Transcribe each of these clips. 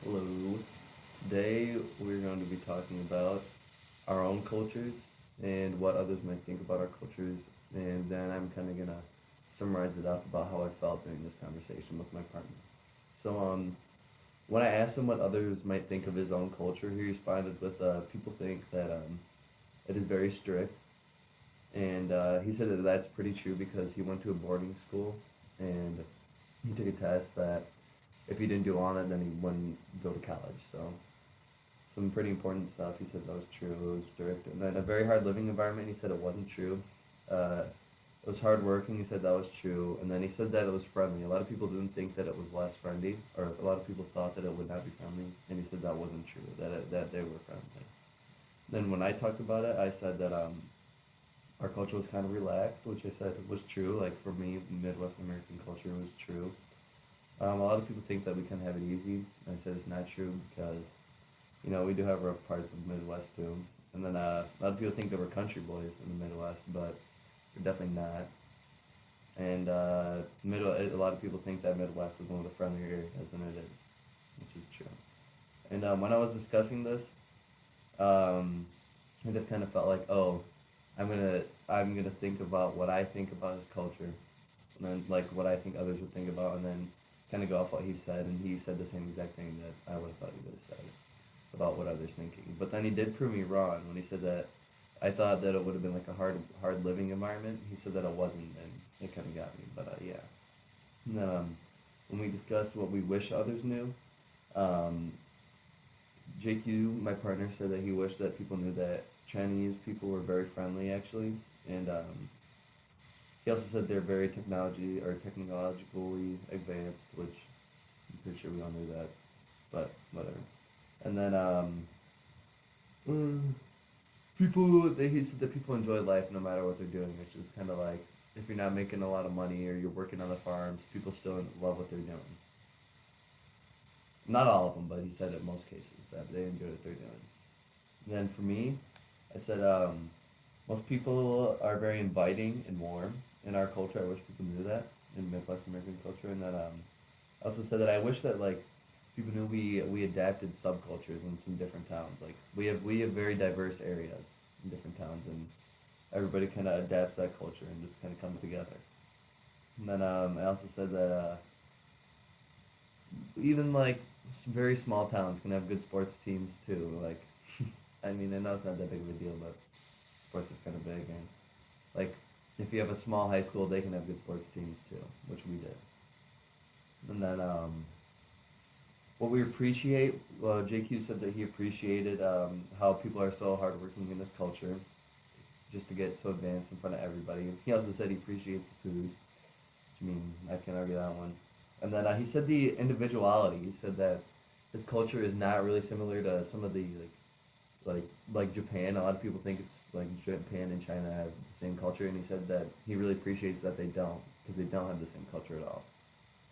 Hello. Today we're going to be talking about our own cultures and what others might think about our cultures, and then I'm kind of gonna summarize it up about how I felt during this conversation with my partner. So, when I asked him what others might think of his own culture, he responded with, "People think that it is very strict," and he said that that's pretty true because he went to a boarding school and he took a test that if he didn't do on it, then he wouldn't go to college. So some pretty important stuff. He said that was true. It was strict, and then a very hard living environment. He said it wasn't true. Uh, it was hard working. He said that was true, and then he said that it was friendly. A lot of people didn't think that it was less friendly, or a lot of people thought that it would not be friendly, and he said that wasn't true. That they were friendly. Then when I talked about it, I said that our culture was kind of relaxed, which I said was true. Like for me, Midwest American culture was true. A lot of people think that we kind of have it easy. I said it's not true because we do have rough parts of the Midwest too. And then a lot of people think that we're country boys in the Midwest, but we're definitely not. And a lot of people think that Midwest is one of the friendlier areas, and it is, which is true. And when I was discussing this, um, I just kind of felt like, oh, I'm gonna think about what I think about his culture, and then like what I think others would think about, and then kind of go off what he said, and he said the same exact thing that I would have thought he would have said about what others thinking. But then he did prove me wrong when he said that I thought that it would have been like a hard living environment. He said that it wasn't, and it kind of got me. But yeah. And then when we discussed what we wish others knew, um, JQ, my partner, said that he wished that people knew that Chinese people were very friendly actually, and he also said they're very technologically advanced, which I'm pretty sure we all knew that, but whatever. And then mm, he said that people enjoy life no matter what they're doing. It's just kind of like if you're not making a lot of money or you're working on the farms, people still love what they're doing. Not all of them, but he said in most cases that they enjoy what they're doing. And then for me, I said most people are very inviting and warm in our culture. I wish people knew that in Midwest American culture. And then I also said that I wish that like people knew we adapted subcultures in some different towns. Like we have very diverse areas in different towns, and everybody kind of adapts that culture and just kind of comes together. And then I also said that even like very small towns can have good sports teams too. Like, I mean, I know it's not that big of a deal, but sports is kind of big, and like if you have a small high school, they can have good sports teams too, which we did. And then what we appreciate, JQ said that he appreciated how people are so hardworking in this culture, just to get so advanced in front of everybody. He also said he appreciates the food. I mean, I can't argue that one. And then he said the individuality. He said that his culture is not really similar to some of the like like Japan. A lot of people think it's like Japan and China have the same culture, and he said that he really appreciates that they don't because they don't have the same culture at all.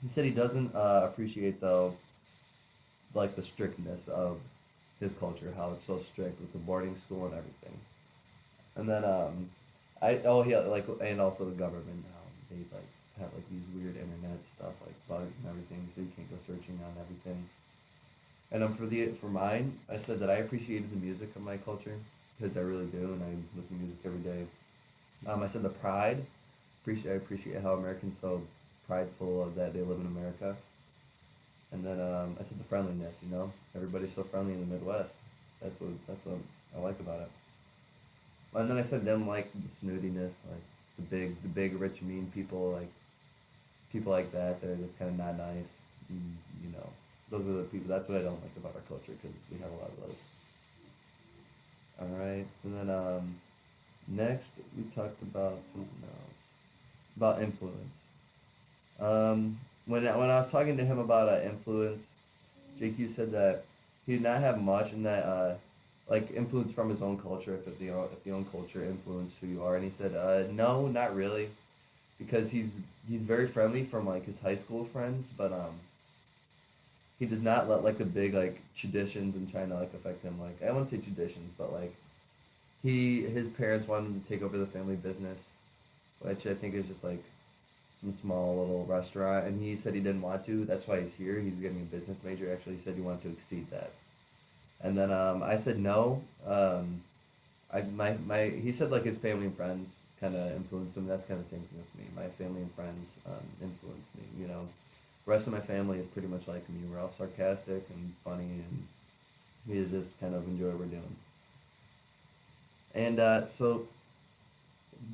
He said he doesn't appreciate though like the strictness of his culture, how it's so strict with the boarding school and everything. And then yeah, like and also the government they like have like these weird internet stuff like bugs and everything, so you can't go searching on everything. And for mine, I said that I appreciated the music of my culture because I really do, and I listen to music every day. I said the pride. I appreciate how Americans so prideful of that they live in America. And then I said the friendliness. Everybody's so friendly in the Midwest. That's what I like about it. And then I said them like the snootiness, like the big rich mean people, like people like that. They're just kind of not nice. And, you know, those are the people. That's what I don't like about our culture because we have a lot of those. All right, and then next we talked about something else about influence. When I was talking to him about influence, JQ said that he did not have much, and that like influence from his own culture, if the own culture influenced who you are. And he said, no, not really, because he's very friendly from like his high school friends, but he does not let like the big like traditions in China like affect him. Like I wouldn't say traditions, but like his parents wanted him to take over the family business, which I think is just like some small little restaurant, and he said he didn't want to. That's why he's here. He's getting a business major. Actually, he said he wanted to exceed that. And then I said no. He said like his family and friends kind of influenced him. That's kind of the same thing with me. My family and friends influenced me. You know, the rest of my family is pretty much like me. We're all sarcastic and funny, and we just kind of enjoy what we're doing. And so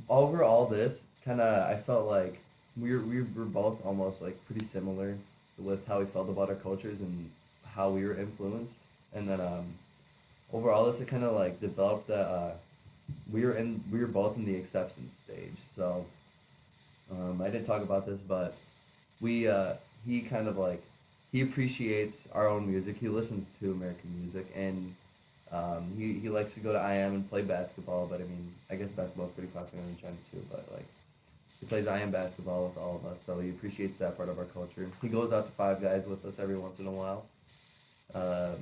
over all this, kind of, I felt like we were both almost like pretty similar with how we felt about our cultures and how we were influenced. And then over all this, it kind of like developed that we were both in the acceptance stage. So I didn't talk about this, but we he kind of like he appreciates our own music. He listens to American music, and he likes to go to IM and play basketball. But I mean, I guess basketball is pretty popular in China too. But like he plays IM basketball with all of us, so he appreciates that part of our culture. He goes out to Five Guys with us every once in a while. Um,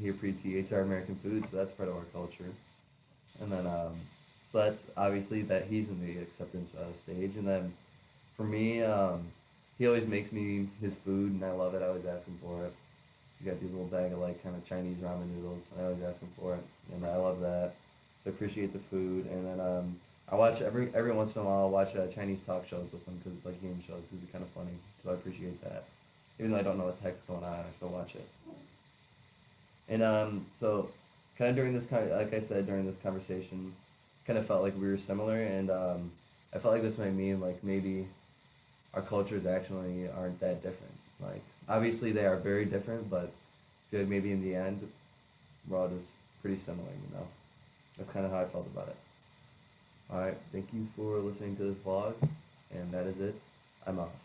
he appreciates our American food, so that's part of our culture. And then so that's obviously that he's in the acceptance stage. And then for me, he always makes me his food, and I love it. I always ask him for it. He got these little bag of like kind of Chinese ramen noodles. I always ask him for it, and I love that. I appreciate the food, and then I watch every once in a while. I watch Chinese talk shows with him because like game shows, because it's kind of funny. So I appreciate that. Even though I don't know what the heck's going on, I still watch it. And so kind of during this kind of, like I said during this conversation, kind of felt like we were similar, and I felt like this might mean like maybe our cultures actually aren't that different. Like obviously they are very different, but I feel like maybe in the end we're all just pretty similar. You know, that's kind of how I felt about it. All right, thank you for listening to this vlog, and that is it. I'm off.